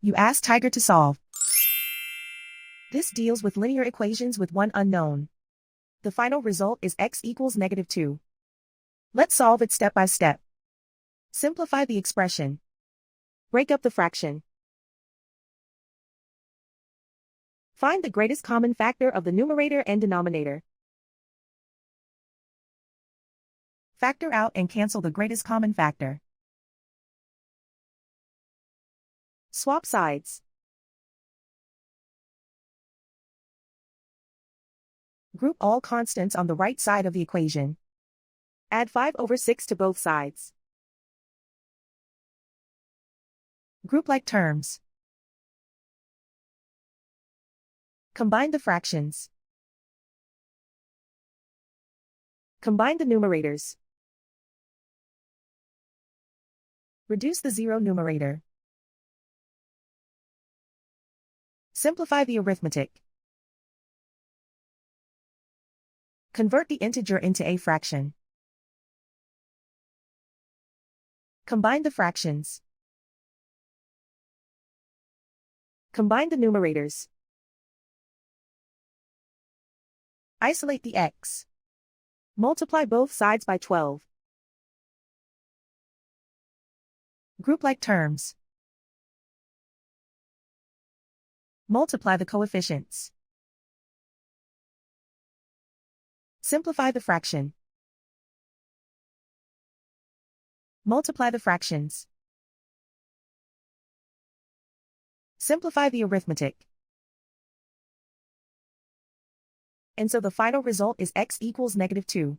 You ask Tiger to solve. This deals with linear equations with one unknown. The final result is x equals -2. Let's solve it step by step. Simplify the expression. Break up the fraction. Find the greatest common factor of the numerator and denominator. Factor out and cancel the greatest common factor. Swap sides. Group all constants on the right side of the equation. Add 5/6 to both sides. Group like terms. Combine the fractions. Combine the numerators. Reduce the zero numerator. Simplify the arithmetic. Convert the integer into a fraction. Combine the fractions. Combine the numerators. Isolate the x. Multiply both sides by 12. Group like terms. Multiply the coefficients. Simplify the fraction. Multiply the fractions. Simplify the arithmetic. And so the final result is x equals -2.